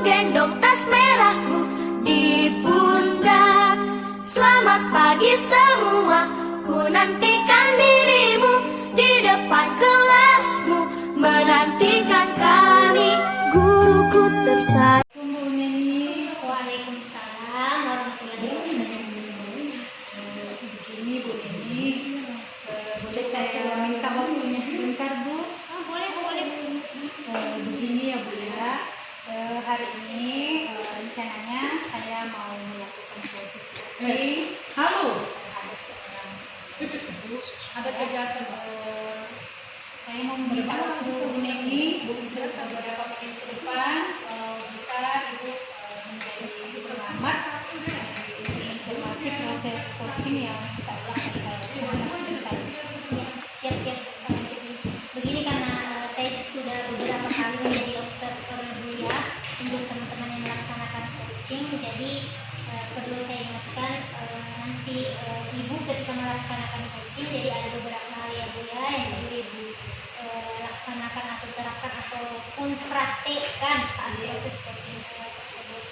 gendong tas merahku di pundak. Selamat pagi semua, ku nantikan dirimu di depan kelasmu, menantikan kami, guruku tersayang. Waalaikumsalam warahmatullahi wabarakatuh. Begini Bu Neni, boleh saya minta waktunya sebentar Bu? Boleh. Begini ya Bu ya, hari ini rencananya saya mau melakukan proses coaching. Halo. Terhadap seorang ibu. Ada kegiatan. Saya mau meminta waktu Bu Neni untuk beberapa menit ke depan bisa Ibu menjadi pengamat mencermati proses coaching yang saya laksanakan sebentar. Siap. Begini, karena saya sudah beberapa kali menjadi observer ya untuk teman-teman yang melaksanakan coaching, jadi perlu saya ingatkan nanti Ibu ketika melaksanakan coaching, jadi ada beberapa hal ya Bu ya yang perlu Ibu laksanakan atau terapkan ataupun praktekkan saat proses coaching tersebut.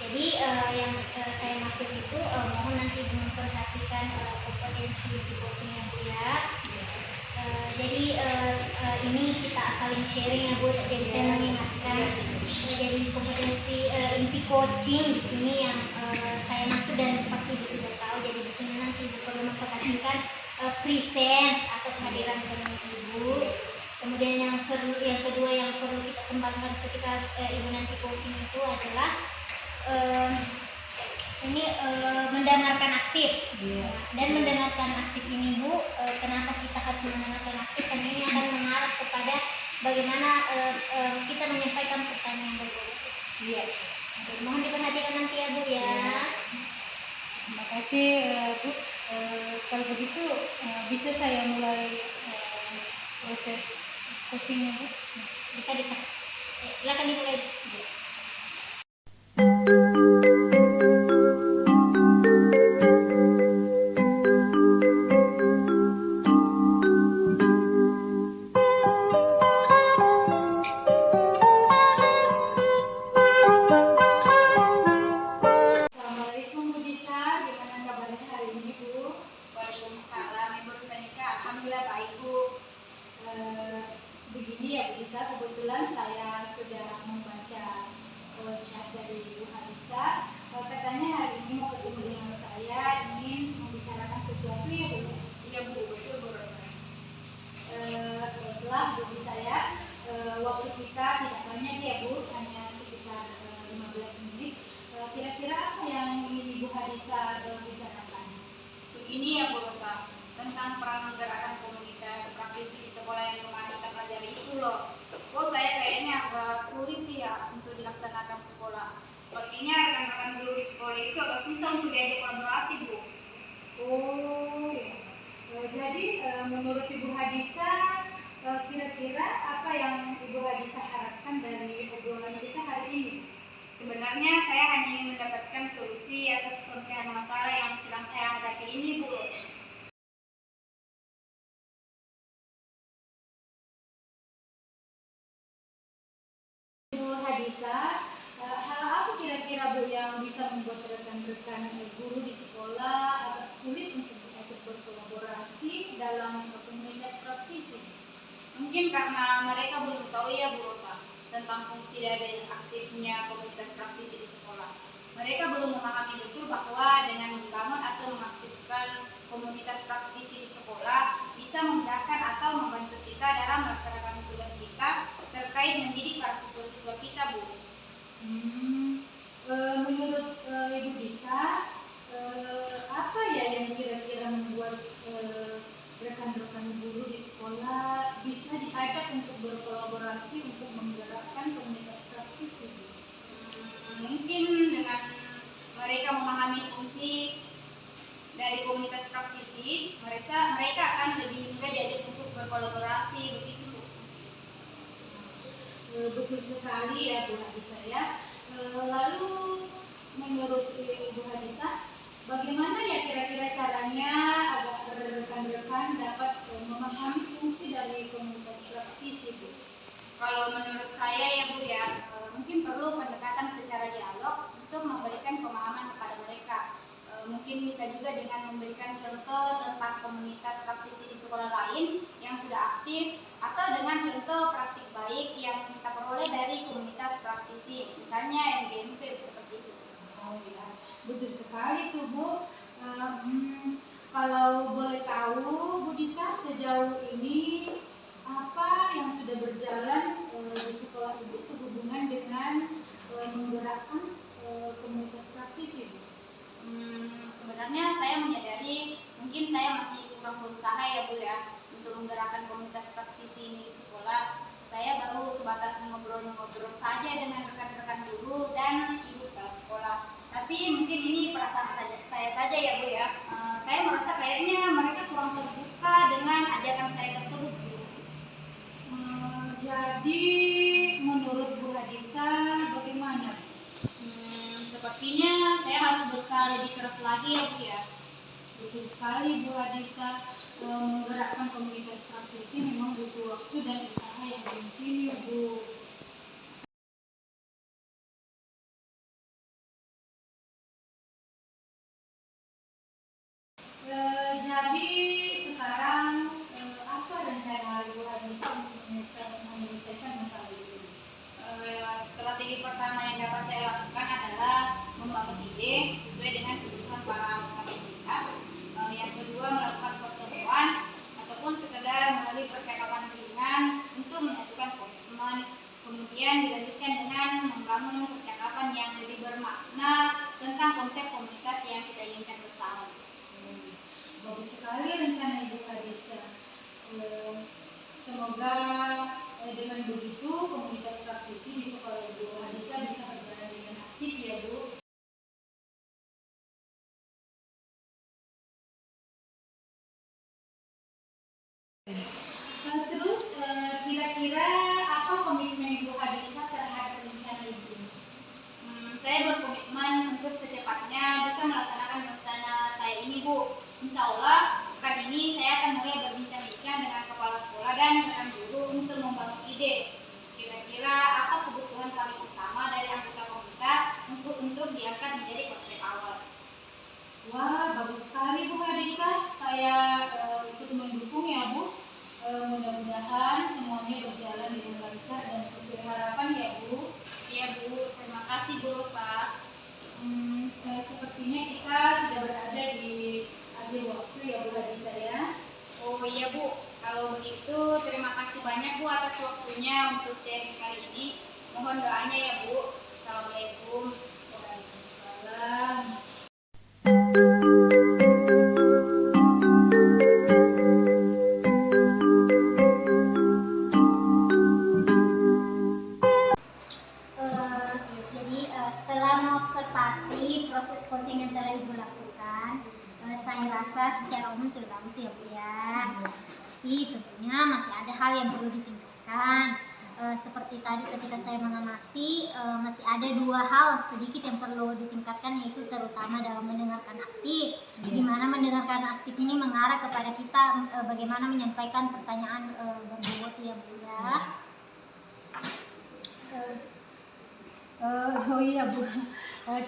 Jadi yang saya maksud itu mohon nanti Ibu memperhatikan kompetensi di coaching ya Bu ya. Jadi ini kita saling sharing ya Bu. Jadi saya mengingatkan jadi kompetensi inti coaching di sini yang saya maksud dan pasti Ibu sudah tahu. Jadi di sini nanti Ibu perlu memperhatikan presence atau kehadiran teman Ibu. Kemudian yang kedua yang perlu kita kembangkan ketika Ibu nanti coaching itu adalah mendengarkan aktif. Dan mendengarkan aktif ini Bu, kenapa kita harus mendengarkan aktif? Karena ini akan mengarah kepada bagaimana kita menyampaikan pertanyaan berbeda. Iya. Mohon diperhatikan nanti ya Bu ya. Terima kasih Bu. Kalau begitu bisa saya mulai proses coachingnya Bu? Bisa. Silakan dimulai. Assalamualaikum Bu Disa, gimana kabarnya hari ini Bu? Waalaikumsalam, Ibu Rusanika. Alhamdulillah baik Bu. Begini ya Bu Disa, kebetulan saya sudah membaca chat dari Bu Hadisa. Katanya hari ini mau ketemu dengan saya, ingin membicarakan sesuatu ya Bu? Iya Bu, betul Bu Rosa. Baiklah Bu Disa ya, waktu kita tidak banyak ya Bu, hanya sekitar 15 menit. Kira-kira apa yang ingin Ibu Hadisa bicarakan? Begini ya Bu Rosa, tentang peran menggerakkan komunitas praktisi di sekolah yang kemarin kita pelajari itu loh. Kok saya kayaknya agak sulit ya untuk dilaksanakan di sekolah. Sepertinya rekan-rekan guru di sekolah itu agak susah untuk diajak kolaborasi Bu. Oh ya. Jadi menurut Ibu Hadisa, kira-kira apa yang Ibu Hadisa harapkan dari obrolan kita hari ini? Sebenarnya saya hanya ingin mendapatkan solusi atas pemecahan masalah yang sedang saya hadapi ini Bu. Bu Hadisa, hal apa kira-kira Bu yang bisa membuat rekan-rekan guru di sekolah agak sulit untuk berkolaborasi dalam komunitas praktisi? Mungkin karena mereka belum tahu ya Bu Rosa tentang fungsi dari aktifnya komunitas praktisi di sekolah. Mereka belum memahami betul bahwa dengan membangun atau mengaktifkan komunitas praktisi di sekolah bisa memudahkan atau membantu kita dalam melaksanakan tugas kita terkait mendidik para siswa-siswa kita Bu. Menurut Ibu Disa, apa ya yang kira-kira membuat rekan-rekan guru di sekolah bisa diajak untuk berkolaborasi untuk menggerakkan komunitas praktisi? Mungkin dengan mereka memahami fungsi dari komunitas praktisi, mereka akan lebih mudah diajak untuk berkolaborasi begitu. Betul sekali ya Bu Hadisa ya. Lalu menurut Ibu Hadisa, bagaimana ya kira-kira caranya agar rekan-rekan dapat memahami fungsi dari komunitas praktisi Bu? Kalau menurut saya ya Bu ya, mungkin perlu pendekatan sekolah lain yang sudah aktif, atau dengan contoh praktik baik yang kita peroleh dari komunitas praktisi, misalnya MGMP seperti itu. Oh ya, betul sekali tuh Bu. Kalau boleh tahu Bu Disa, sejauh ini apa yang sudah berjalan di sekolah Ibu sehubungan dengan menggerakkan komunitas praktisi Bu? Sebenarnya saya menyadari mungkin saya masih kurang berusaha ya Bu ya untuk menggerakkan komunitas praktisi ini di sekolah. Saya baru sebatas ngobrol-ngobrol saja dengan rekan-rekan guru dan ibu kepala sekolah. Tapi mungkin ini perasaan saya saja ya Bu ya. Saya merasa kayaknya mereka kurang terbuka dengan ajakan saya tersebut Bu. Jadi menurut Bu Hadisa bagaimana? Sepertinya saya harus berusaha lebih keras lagi ya Bu ya. Betul sekali Bu Hadisa, menggerakkan komunitas praktisi memang butuh waktu dan usaha yang kontinu Bu. Jadi sekarang apa rencana Bu Hadisa untuk menyelesaikan masalah ini? Strategi pertama yang dapat saya lakukan adalah membangun ide sesuai dengan kebutuhan para anggota komunitas. Yang kedua, melakukan pertemuan ataupun sekedar melalui percakapan ringan untuk menyatukan komitmen. Kemudian dilanjutkan dengan membangun percakapan yang lebih bermakna tentang konsep komunitas yang kita inginkan bersama. Bagus sekali rencana Ibu Hadisa. Semoga dengan begitu komunitas praktisi di sekolah Ibu Hadisa bisa berjalan dengan aktif ya Bu. Terus kira-kira apa komitmen Ibu Hadisa terhadap rencana Ibu? Saya berkomitmen untuk secepatnya bisa melaksanakan rencana saya ini Bu. Insya Allah pekan ini saya akan mulai berbincang-bincang dengan kepala sekolah dan rekan guru untuk membangun ide. Kira-kira apa kebutuhan paling utama dari anggota komunitas untuk diangkat menjadi konsep awal. Wah, bagus sekali Bu Hadisa. Saya ikut mendukung ya Bu. Mudah-mudahan semuanya berjalan dengan lancar dan sesuai harapan ya Bu. Iya Bu, terima kasih Bu Rosa. Sepertinya kita sudah berada di akhir waktu ya Bu Hadisa ya. Oh iya Bu, kalau begitu terima kasih banyak Bu atas waktunya untuk sharing kali ini. Mohon doanya ya Bu. Assalamualaikum. Waalaikumsalam. Setelah mengobservasi proses coaching yang telah Ibu lakukan, saya rasa secara umum sudah bagus ya Bu ya. Tapi tentunya masih ada hal yang perlu ditingkatkan. Seperti tadi ketika saya mengamati, masih ada dua hal sedikit yang perlu ditingkatkan, yaitu terutama dalam mendengarkan aktif, di mana mendengarkan aktif ini mengarah kepada kita bagaimana menyampaikan pertanyaan berbobot ya Bu ya. Oh iya Bu,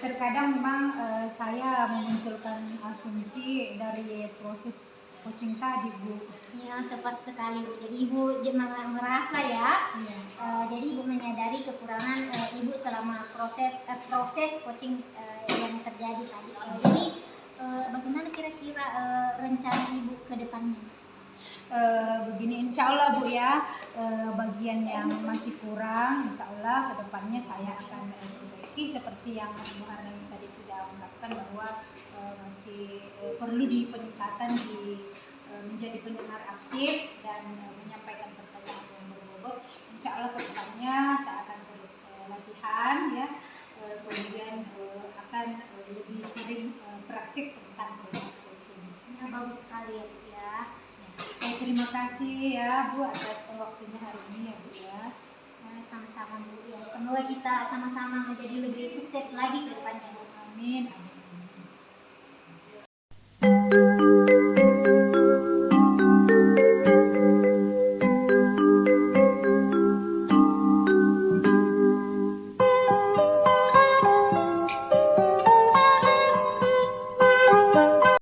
terkadang memang saya memunculkan asumsi dari proses coaching tadi Bu. Ya, tepat sekali Bu. Jadi Ibu merasa ya, jadi Ibu menyadari kekurangan Ibu selama proses coaching yang terjadi tadi. Jadi bagaimana kira-kira rencana Ibu ke depannya? Begini, insya Allah Bu ya, bagian yang masih kurang insya Allah kedepannya saya akan perbaiki seperti yang Bu Harnami tadi sudah mengatakan bahwa masih perlu di peningkatan menjadi pendengar aktif dan menyampaikan pertanyaan yang berbobot. Insya Allah kedepannya saya akan terus latihan ya, kemudian akan lebih sering praktik tentang proses coaching. Ya, bagus sekali ya Bu ya. Terima kasih ya Bu atas waktunya hari ini ya Bu ya. Sama-sama Bu ya. Semoga kita sama-sama menjadi lebih sukses lagi ke depannya Bu. Amin. Amin.